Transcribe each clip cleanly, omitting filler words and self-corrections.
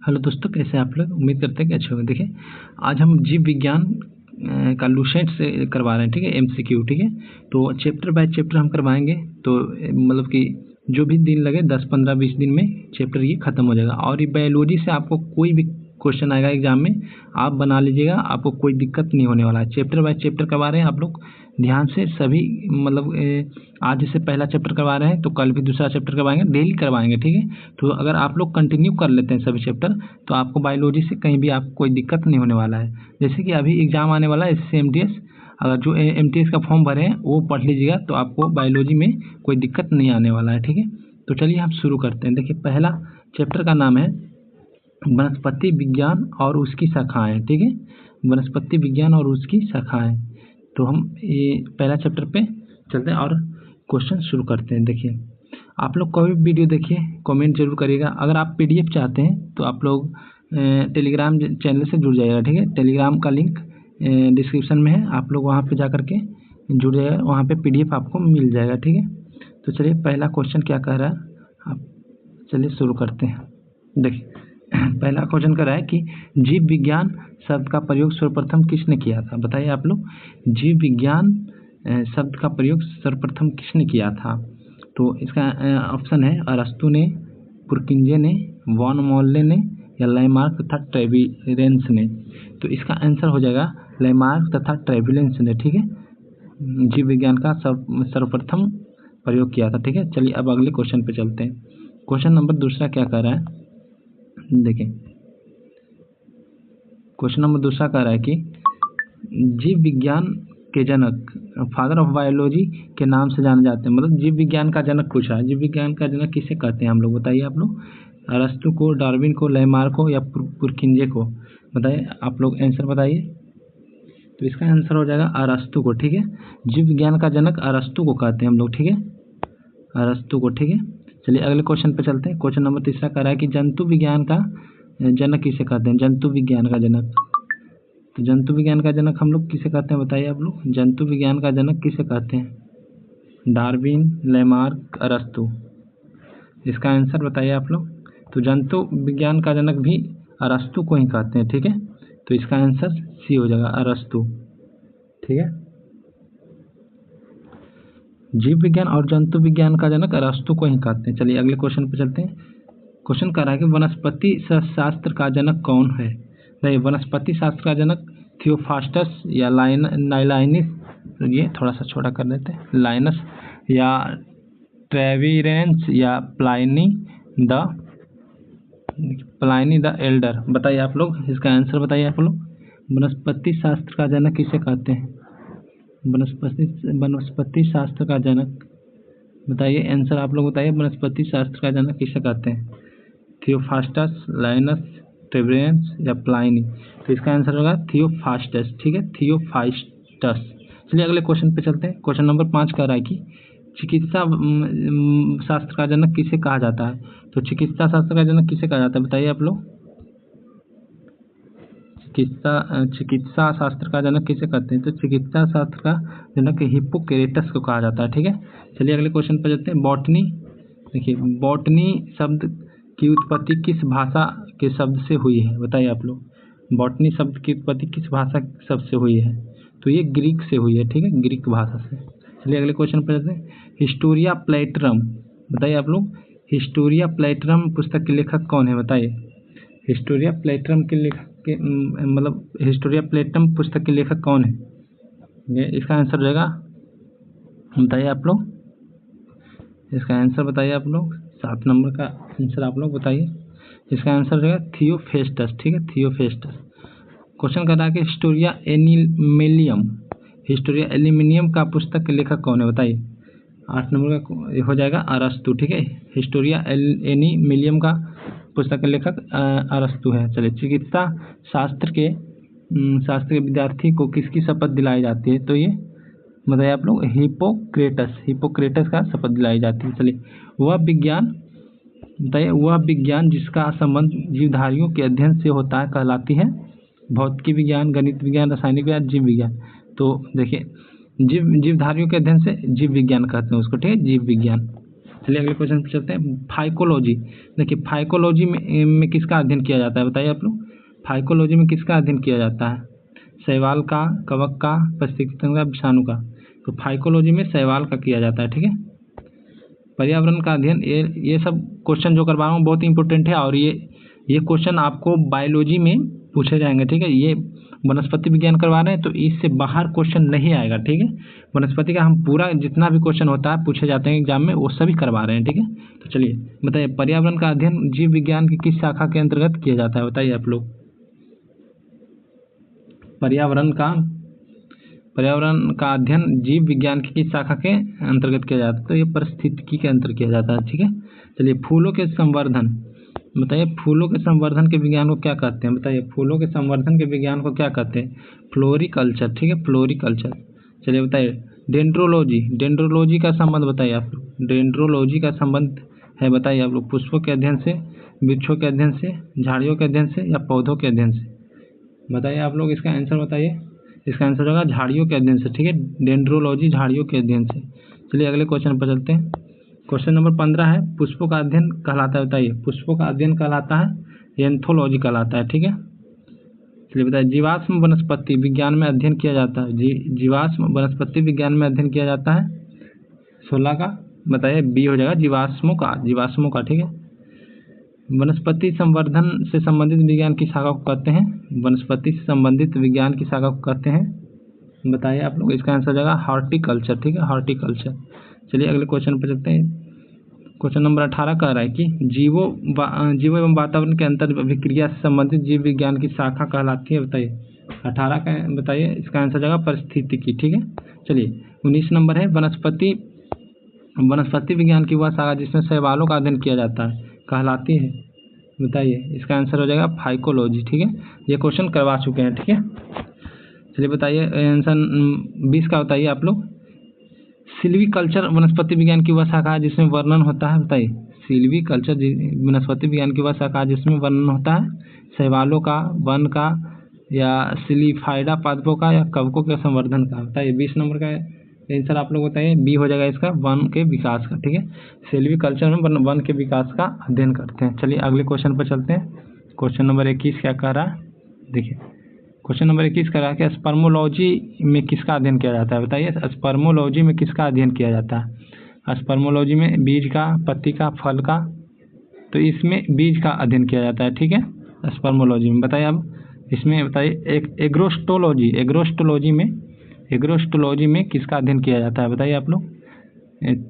Hello दोस्तों, कैसे आप लोग? उम्मीद करते हैं कि अच्छे होंगे। देखिए, आज हम जीव विज्ञान का लूसेंट से करवा रहे हैं, ठीक है, एमसीक्यू, ठीक है। तो चैप्टर बाय चैप्टर हम करवाएंगे, तो मतलब कि जो भी दिन लगे 10, 15, 20 दिन में चैप्टर ये खत्म हो जाएगा। और ये बायोलॉजी से आपको कोई भी क्वेश्चन आएगा एग्जाम में, आप बना लीजिएगा, आपको कोई दिक्कत नहीं होने वाला है। चैप्टर बाय चैप्टर करवा रहे हैं, आप लोग ध्यान से सभी, मतलब आज जैसे पहला चैप्टर करवा रहे हैं तो कल भी दूसरा चैप्टर करवाएंगे, डेली करवाएंगे, ठीक है। तो अगर आप लोग कंटिन्यू कर लेते हैं सभी चैप्टर, तो आपको बायोलॉजी से कहीं भी आपको कोई दिक्कत नहीं होने वाला है। जैसे कि अभी एग्जाम आने वाला है SSC-MTS, अगर जो MTS का फॉर्म भरे हैं वो पढ़ लीजिएगा, तो आपको बायोलॉजी में कोई दिक्कत नहीं आने वाला है, ठीक है। तो चलिए हम शुरू करते हैं। देखिए, पहला चैप्टर का नाम है वनस्पति विज्ञान और उसकी शाखाएं, ठीक है, वनस्पति विज्ञान और उसकी शाखाएं। तो हम ये पहला चैप्टर पे चलते हैं और क्वेश्चन शुरू करते हैं। देखिए, आप लोग कोई भी वीडियो देखिए, कमेंट जरूर करिएगा। अगर आप PDF चाहते हैं तो आप लोग टेलीग्राम चैनल से जुड़ जाइएगा, ठीक है। टेलीग्राम का लिंक डिस्क्रिप्शन में है, आप लोग वहाँ पे जा करके जुड़ जाइएगा, वहाँ पे PDF आपको मिल जाएगा, ठीक है। तो चलिए, पहला क्वेश्चन क्या कह रहा है, आप चलिए शुरू करते हैं। देखिए, पहला क्वेश्चन कर रहा है कि जीव विज्ञान शब्द का प्रयोग सर्वप्रथम किसने किया था? बताइए आप लोग, जीव विज्ञान शब्द का प्रयोग सर्वप्रथम किसने किया था? तो इसका ऑप्शन है अरस्तु ने, पुरकिंजे ने, वॉन मोल्ले ने या लैमार्क तथा ट्रेविलेंस ने। तो इसका आंसर हो जाएगा लैमार्क तथा ट्रेविलेंस ने, ठीक है। जीव विज्ञान का सर्वप्रथम प्रयोग किया था, ठीक है। चलिए अब अगले क्वेश्चन पे चलते हैं। क्वेश्चन नंबर दूसरा क्या कह रहा है, देखिए, क्वेश्चन नंबर दूसरा कह रहा है कि जीव विज्ञान के जनक, फादर ऑफ बायोलॉजी के नाम से जाने जाते हैं। मतलब जीव विज्ञान का जनक पूछा है, जीव विज्ञान का जनक किसे कहते हैं हम लोग? बताइए आप लोग, अरस्तु को, डार्विन को, लैमार्क को या पुरकिंजे को? बताइए आप लोग, आंसर बताइए। तो इसका आंसर हो जाएगा अरस्तु को, ठीक है। जीव विज्ञान का जनक अरस्तु को कहते हैं हम लोग, ठीक है, अरस्तु को, ठीक है। चलिए अगले क्वेश्चन पे चलते हैं। क्वेश्चन नंबर तीसरा कह रहा है कि जंतु विज्ञान का जनक किसे कहते हैं? जंतु विज्ञान का जनक, तो जंतु विज्ञान का जनक हम लोग किसे कहते हैं? बताइए आप लोग, जंतु विज्ञान का जनक किसे कहते हैं? डार्विन, लैमार्क, अरस्तु? इसका आंसर बताइए आप लोग। तो जंतु विज्ञान का जनक भी अरस्तु को ही कहते हैं, ठीक है। तो इसका आंसर सी हो जाएगा, अरस्तु, ठीक है। जीव विज्ञान और जंतु विज्ञान का जनक अरस्तु को ही कहते हैं। चलिए अगले क्वेश्चन पे चलते हैं। क्वेश्चन कर रहा है कि वनस्पति शास्त्र का जनक कौन है? नहीं, वनस्पति शास्त्र का जनक थियोफास्टस या लाइनस, ये थोड़ा सा छोटा कर देते हैं, लाइनस या ट्रेविरेंस या प्लाइनी द एल्डर? बताइए आप लोग, इसका आंसर बताइए आप लोग। वनस्पति शास्त्र का जनक किसे कहते हैं? वनस्पति शास्त्र का जनक बताइए, आंसर आप लोग बताइए। वनस्पति शास्त्र का जनक किसे कहते हैं? थियोफास्टस, लाइनस, ट्रेविरेंस या प्लाइनी? तो इसका आंसर होगा थियोफास्टस, ठीक है, थियोफास्टस। चलिए अगले क्वेश्चन पे चलते हैं। क्वेश्चन नंबर 5 कह रहा है कि चिकित्सा शास्त्र का जनक किसे कहा जाता है? तो चिकित्सा शास्त्र का जनक किसे कहा जाता है? बताइए आप लोग, चिकित्सा शास्त्र का जनक किसे कहते हैं? तो चिकित्सा शास्त्र का जनक हिप्पोक्रेटस को कहा जाता है, ठीक है। चलिए अगले क्वेश्चन पर जाते हैं। बॉटनी, देखिए, बॉटनी शब्द की उत्पत्ति किस भाषा के शब्द से हुई है? बताइए आप लोग, बॉटनी शब्द की उत्पत्ति किस भाषा के शब्द से हुई है? तो ये ग्रीक से हुई है, ठीक है, ग्रीक भाषा से। चलिए अगले क्वेश्चन पर जाते हैं। हिस्टोरिया प्लेटरम, बताइए आप लोग, हिस्टोरिया प्लेटरम पुस्तक के लेखक कौन है? बताइए, हिस्टोरिया प्लेटरम के लेखक के मतलब हिस्टोरिया प्लेटरम पुस्तक के लेखक कौन है? ये इसका आंसर हो जाएगा, बताइए आप लोग, इसका आंसर बताइए आप लोग। 7 नंबर का आंसर आप लोग बताइए। इसका आंसर हो जाएगा थियोफेस्टस, ठीक है, थियोफेस्टस। क्वेश्चन कर रहा है कि हिस्टोरिया एल्यूमिनियम का पुस्तक के लेखक कौन है? बताइए। 8 नंबर का हो जाएगा अरस्तु, ठीक है। हिस्टोरिया एल्यूमिनियम का पुस्तक के लेखक अरस्तु है। चलिए, चिकित्सा शास्त्र के विद्यार्थी को किसकी शपथ दिलाई जाती है? तो ये बताइए आप लोग, हिप्पोक्रेटस का शपथ दिलाई जाती है। चलिए, वह विज्ञान बताइए, वह विज्ञान जिसका संबंध जीवधारियों के अध्ययन से होता है कहलाती है? भौतिकी विज्ञान, गणित विज्ञान, रासायनिक विज्ञान, जीव विज्ञान? तो देखिए, जीवधारियों के अध्ययन से जीव विज्ञान कहते हैं उसको, ठीक है, जीव विज्ञान। चलिए अगले क्वेश्चन पे चलते हैं। फाइकोलॉजी, देखिए फाइकोलॉजी में किसका अध्ययन किया जाता है बताइए आप लोग। फाइकोलॉजी में किसका अध्ययन किया जाता है? शैवाल का, कवक का, परिस्थितितंत्र का, विषाणु का। तो फाइकोलॉजी में शैवाल का किया जाता है, ठीक है। पर्यावरण का अध्ययन, ये सब क्वेश्चन जो करवा रहा हूँ बहुत इंपॉर्टेंट है, और ये क्वेश्चन आपको बायोलॉजी में पूछे जाएंगे, ठीक है। ये वनस्पति विज्ञान करवा रहे हैं तो इससे बाहर क्वेश्चन नहीं आएगा, ठीक है। वनस्पति का हम पूरा जितना भी क्वेश्चन होता है पूछे जाते हैं एग्जाम में, वो सभी करवा रहे हैं, ठीक है। तो चलिए बताइए, पर्यावरण का अध्ययन जीव विज्ञान की किस शाखा के अंतर्गत किया जाता है बताइए आप लोग। पर्यावरण का अध्ययन जीव विज्ञान की किस शाखा के अंतर्गत किया जाता है? तो ये पारिस्थितिकी के अंतर्गत किया जाता है, ठीक है। चलिए फूलों के संवर्धन, बताइए फूलों के संवर्धन के विज्ञान को क्या कहते हैं बताइए। फूलों के संवर्धन के विज्ञान को क्या कहते हैं? फ्लोरिकल्चर, ठीक है, फ्लोरिकल्चर। चलिए बताइए डेंड्रोलॉजी का संबंध बताइए आप लोग। डेंड्रोलॉजी का संबंध है बताइए आप लोग, पुष्पों के अध्ययन से, वृक्षों के अध्ययन से, झाड़ियों के अध्ययन से, या पौधों के अध्ययन से? बताइए आप लोग इसका आंसर बताइए। इसका आंसर होगा झाड़ियों के अध्ययन से, ठीक है। डेंड्रोलॉजी झाड़ियों के अध्ययन से। चलिए अगले क्वेश्चन पर चलते हैं। क्वेश्चन नंबर 15 है, पुष्पों का अध्ययन कहलाता है बताइए। पुष्पों का अध्ययन कहलाता है एंथोलॉजी कहलाता है, ठीक है। चलिए बताइए जीवाश्म वनस्पति विज्ञान में अध्ययन किया जाता है। जीवाश्म वनस्पति विज्ञान में अध्ययन किया जाता है 16 का, बताइए बी हो जाएगा जीवाश्मों का, ठीक है। वनस्पति संवर्धन से संबंधित विज्ञान की शाखा को कहते हैं, वनस्पति से संबंधित विज्ञान की शाखा को कहते हैं बताइए आप लोग। इसका आंसर हो जाएगा हॉर्टिकल्चर, ठीक है, हॉर्टिकल्चर। चलिए अगले क्वेश्चन पर चलते हैं। क्वेश्चन नंबर 18 कह रहा है कि जीवों एवं वातावरण के अंतर अभिक्रिया से संबंधित जीव विज्ञान की शाखा कहलाती है बताइए। 18 का बताइए, इसका आंसर हो जाएगा पारिस्थितिकी, ठीक है। चलिए 19 नंबर है, वनस्पति विज्ञान की वह शाखा जिसमें शैवालों का अध्ययन किया जाता है कहलाती है बताइए। इसका आंसर हो जाएगा फाइकोलॉजी, ठीक है। ये क्वेश्चन करवा चुके हैं, ठीक है। चलिए बताइए आंसर 20 का बताइए आप लोग। सिल्वीकल्चर वनस्पति विज्ञान की वह शाखा है जिसमें वर्णन होता है बताइए। सिल्वीकल्चर वनस्पति विज्ञान की वह शाखा जिसमें वर्णन होता है शैवालों का, वन का, या सिलिफाइडा पादपों का, या कवकों के संवर्धन का बताइए। 20 नंबर का आंसर आप लोग बताइए, बी हो जाएगा इसका, वन के विकास का, ठीक है। सिल्वीकल्चर में वन के विकास का अध्ययन करते हैं। चलिए अगले क्वेश्चन पर चलते हैं। क्वेश्चन नंबर 21 क्या कह रहा है देखिए। क्वेश्चन नंबर 21 कह रहा है कि स्पर्मोलॉजी में किसका अध्ययन किया जाता है बताइए। स्पर्मोलॉजी में किसका अध्ययन किया जाता है? स्पर्मोलॉजी में बीज का, पत्ती का, फल का। तो इसमें बीज का अध्ययन किया जाता है, ठीक है, स्पर्मोलॉजी में। बताइए अब इसमें बताइए एग्रोस्टोलॉजी में किसका अध्ययन किया जाता है बताइए आप लोग।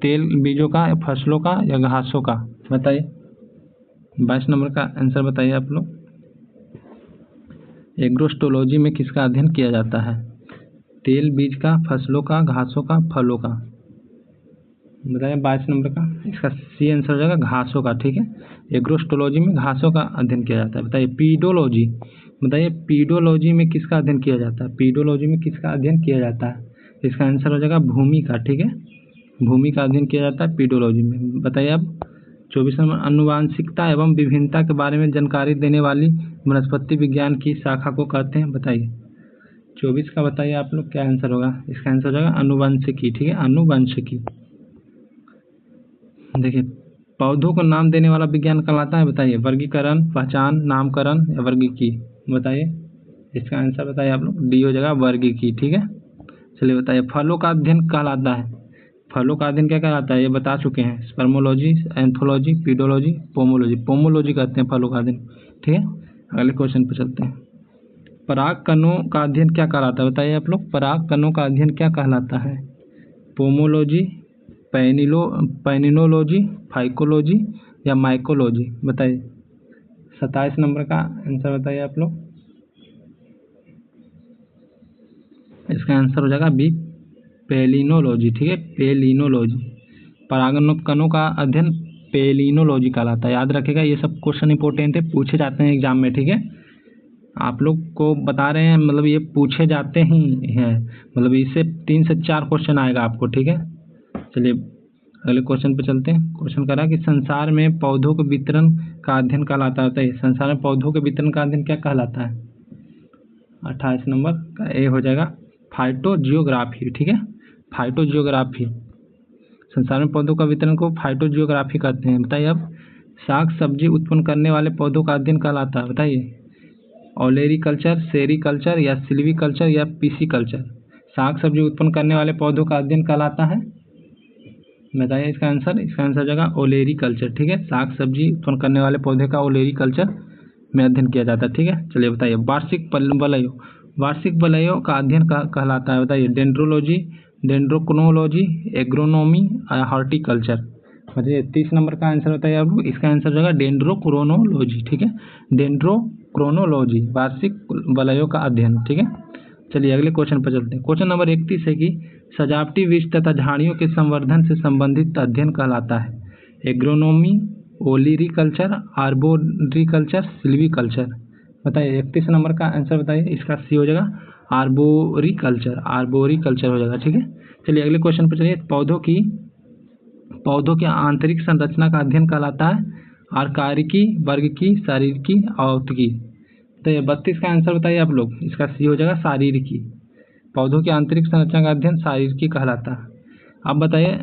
तेल बीजों का, फसलों का, या घासों का? बताइए 22 नंबर का आंसर बताइए आप लोग। एग्रोस्टोलॉजी में किसका अध्ययन किया जाता है? तेल बीज का, फसलों का, घासों का, फलों का? बताइए 22 नंबर का, इसका सी आंसर हो जाएगा घासों का, ठीक है। एग्रोस्टोलॉजी में घासों का अध्ययन किया जाता है। बताइए पीडोलॉजी, बताइए पीडोलॉजी में किसका अध्ययन किया जाता है? पीडोलॉजी में किसका अध्ययन किया जाता है? इसका आंसर हो जाएगा भूमि का, ठीक है। भूमि का अध्ययन किया जाता है पीडोलॉजी में। बताइए अब 24 नंबर, अनुवांशिकता एवं विभिन्नता के बारे में जानकारी देने वाली वनस्पति विज्ञान की शाखा को कहते हैं बताइए। 24 का बताइए आप लोग क्या आंसर होगा। इसका आंसर हो जाएगा अनुवांशिकी, ठीक है, अनुवांशिकी। देखिए पौधों को नाम देने वाला विज्ञान कहलाता है बताइए। वर्गीकरण, पहचान, नामकरण, या वर्गीकी? बताइए इसका आंसर बताइए आप लोग। डी हो जाएगा वर्गीकी, ठीक है। चलिए बताइए फलों का अध्ययन कहलाता है। फलों का अध्ययन क्या कहलाता है ये बता चुके हैं। स्पर्मोलॉजी, एंथोलॉजी, पीडोलॉजी, पोमोलॉजी कहते हैं फलों का अध्ययन, ठीक है। अगले क्वेश्चन पर चलते हैं। पराग कणों का अध्ययन क्या कहलाता है बताइए आप लोग। पराग कणों का अध्ययन क्या कहलाता है? पोमोलॉजी, पैनिनोलॉजी, फाइकोलॉजी, या माइकोलॉजी? बताइए 27 नंबर का आंसर बताइए आप लोग। इसका आंसर हो जाएगा बी, पेलिनोलॉजी, ठीक है, पेलिनोलॉजी। परागण कणों का अध्ययन पेलिनोलॉजी कहलाता है। याद रखिएगा ये सब क्वेश्चन इंपॉर्टेंट है, पूछे जाते हैं एग्जाम में, ठीक है। आप लोग को बता रहे हैं, मतलब ये पूछे जाते ही हैं, मतलब इससे 3 से 4 क्वेश्चन आएगा आपको, ठीक है। चलिए अगले क्वेश्चन पे चलते हैं। क्वेश्चन करा कि संसार में पौधों के वितरण का अध्ययन कहलाता है। संसार में पौधों के वितरण का अध्ययन क्या कहलाता है? 28 नंबर का ए हो जाएगा फाइटोजियोग्राफी, ठीक है, फाइटोजियोग्राफी। संसार में पौधों का वितरण को फाइटोजियोग्राफी कहते हैं। बताइए अब साग सब्जी उत्पन्न करने वाले पौधों का अध्ययन कहलाता है। बताइए ओलेरीकल्चर, सेरीकल्चर या सिल्वीकल्चर या पीसीकल्चर। साग सब्जी उत्पन्न करने वाले पौधों का अध्ययन कहलाता है। बताइए इसका आंसर हो जाएगा ओलेरीकल्चर। ठीक है, साग सब्जी उत्पन्न करने वाले पौधे का ओलेरीकल्चर में अध्ययन किया जाता है। ठीक है, चलिए बताइए वार्षिक वलयों का अध्ययन कहलाता है। बताइए डेंड्रोलॉजी, डेंड्रोक्रोनोलॉजी, एग्रोनॉमी, हॉर्टिकल्चर। बताइए 30 नंबर का आंसर बताइए आप लोग। इसका आंसर हो जाएगा डेंड्रोक्रोनोलॉजी। ठीक है, डेंड्रोक्रोनोलॉजी वार्षिक वलयों का अध्ययन। ठीक है, चलिए अगले क्वेश्चन पर चलते हैं। क्वेश्चन नंबर 31 है कि सजावटी वृक्ष तथा झाड़ियों के संवर्धन से संबंधित अध्ययन कहलाता है। Agronomy, olericulture, arboriculture, silviculture. बताइए 31 नंबर का आंसर बताइए। इसका सी हो जाएगा आर्बोरिकल्चर हो जाएगा। ठीक है, चलिए अगले क्वेश्चन पर चलिए। पौधों की आंतरिक संरचना का अध्ययन कहलाता है। आर्कारिकी, वर्गिकी, शारीरिकी, औतिकी। तो ये 32 का आंसर बताइए आप लोग। इसका सी हो जाएगा शारीरिकी। पौधों की आंतरिक संरचना का अध्ययन शारीरिकी कहलाता है। अब बताइए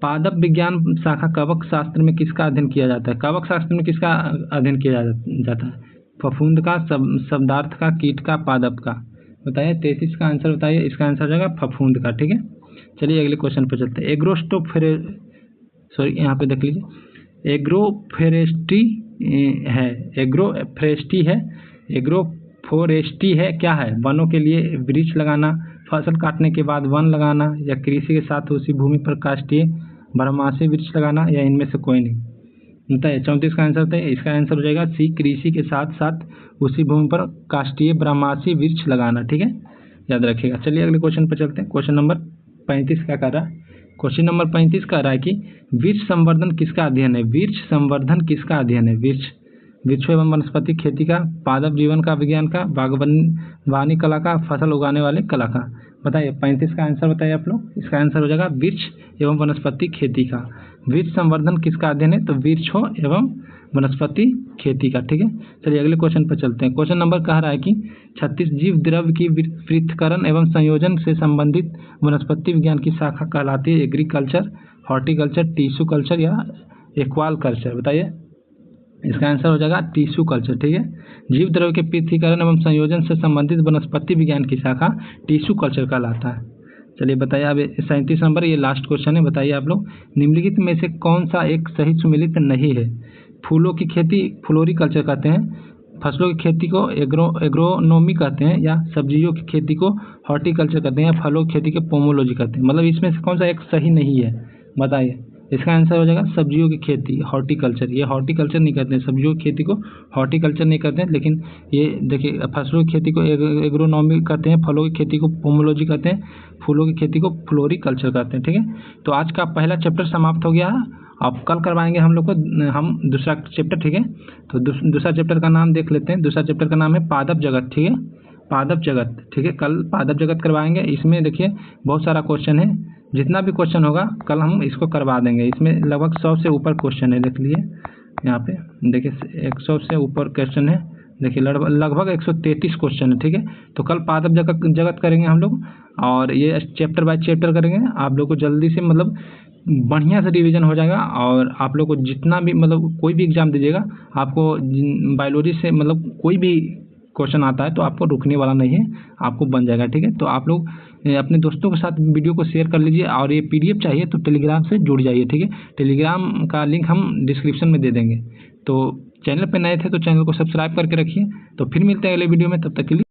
पादप विज्ञान शाखा कवक शास्त्र में किसका अध्ययन किया जाता है। कवक शास्त्र में किसका अध्ययन किया जाता है। फफूंद का, शब्दार्थ का, कीट का, पादप का। बताइए 33 का आंसर बताइए। इसका आंसर हो जाएगा फफूंद का। ठीक है, चलिए अगले क्वेश्चन पर चलते हैं। यहाँ पे देख लीजिए एग्रोफोरेस्ट्री है क्या है। वनों के लिए वृक्ष लगाना, फसल काटने के बाद वन लगाना, या कृषि के साथ उसी भूमि पर काष्ठीय बारहमासी वृक्ष लगाना, या इनमें से कोई नहीं। बताइए 34 का आंसर बताइए। इसका आंसर हो जाएगा सी, कृषि के साथ साथ उसी भूमि पर काष्ठीय बारहमासी वृक्ष लगाना। ठीक है, याद रखिएगा। चलिए अगले क्वेश्चन पर चलते हैं। क्वेश्चन नंबर 35 का कह रहा है। क्वेश्चन नंबर 35 कह रहा है कि वृक्ष संवर्धन किसका अध्ययन है। वृक्ष संवर्धन किसका अध्ययन है। वृक्षों एवं वनस्पति खेती का, पादप जीवन का विज्ञान का, बागवानी कला का, फसल उगाने वाले कला का। बताइए 35 का आंसर बताइए आप लोग। इसका आंसर हो जाएगा वृक्ष एवं वनस्पति खेती का। वृक्ष संवर्धन किसका अध्ययन है, तो वृक्षों एवं वनस्पति खेती का। ठीक है, चलिए अगले क्वेश्चन पर चलते हैं। क्वेश्चन नंबर कह रहा है कि 36 जीव द्रव्य की पृथक्करण एवं संयोजन से संबंधित वनस्पति विज्ञान की शाखा कहलाती है। एग्रीकल्चर, हॉर्टिकल्चर, टिश्यू कल्चर या एक्वाल कल्चर। बताइए इसका आंसर हो जाएगा टिश्यू कल्चर। ठीक है, जीव द्रव्य के पृथक्करण एवं संयोजन से संबंधित वनस्पति विज्ञान की शाखा टिश्यू कल्चर कहलाता है। चलिए बताइए अब 37 नंबर, ये लास्ट क्वेश्चन है। बताइए आप लोग निम्नलिखित में से कौन सा एक सही सुमेलित नहीं है। फूलों की खेती फ्लोरिकल्चर कहते हैं, फसलों की खेती को एग्रोनोमी कहते हैं, या सब्जियों की खेती को हॉर्टिकल्चर कहते हैं, या फलों की खेती को पोमोलॉजी कहते हैं। मतलब इसमें से कौन सा एक सही नहीं है बताइए। इसका आंसर हो जाएगा सब्जियों की खेती, हॉर्टिकल्चर। ये हॉर्टिकल्चर नहीं कहते हैं, सब्जियों की खेती को हॉर्टिकल्चर नहीं कहते हैं, लेकिन ये देखिए फसलों की खेती को एग्रोनॉमी कहते हैं, फलों की खेती को पोमोलॉजी कहते हैं, फूलों की खेती को फ्लोरिकल्चर कहते हैं। ठीक है, तो आज का पहला चैप्टर समाप्त हो गया है। अब कल करवाएंगे हम लोग को दूसरा चैप्टर। ठीक है, तो दूसरा चैप्टर का नाम देख लेते हैं। दूसरा चैप्टर का नाम है पादप जगत। ठीक है, पादप जगत। ठीक है, कल पादप जगत करवाएंगे। इसमें देखिए बहुत सारा क्वेश्चन है, जितना भी क्वेश्चन होगा कल हम इसको करवा देंगे। इसमें लगभग 100 से ऊपर क्वेश्चन है। देख लीजिए यहाँ पे देखिए 100 से ऊपर क्वेश्चन है। देखिए लगभग 133 क्वेश्चन है। ठीक है, तो कल पादप जगत करेंगे हम लोग, और ये चैप्टर बाय चैप्टर करेंगे। आप लोग को जल्दी से मतलब बढ़िया से रिवीजन हो जाएगा, और आप लोग को जितना भी मतलब कोई भी एग्जाम दीजिएगा, आपको बायोलॉजी से मतलब कोई भी क्वेश्चन आता है तो आपको रुकने वाला नहीं है, आपको बन जाएगा। ठीक है, तो आप लोग अपने दोस्तों के साथ वीडियो को शेयर कर लीजिए, और ये PDF चाहिए तो टेलीग्राम से जुड़ जाइए। ठीक है, टेलीग्राम का लिंक हम डिस्क्रिप्शन में दे देंगे। तो चैनल पे नए थे तो चैनल को सब्सक्राइब करके रखिए। तो फिर मिलते हैं अगले वीडियो में, तब तक के लिए।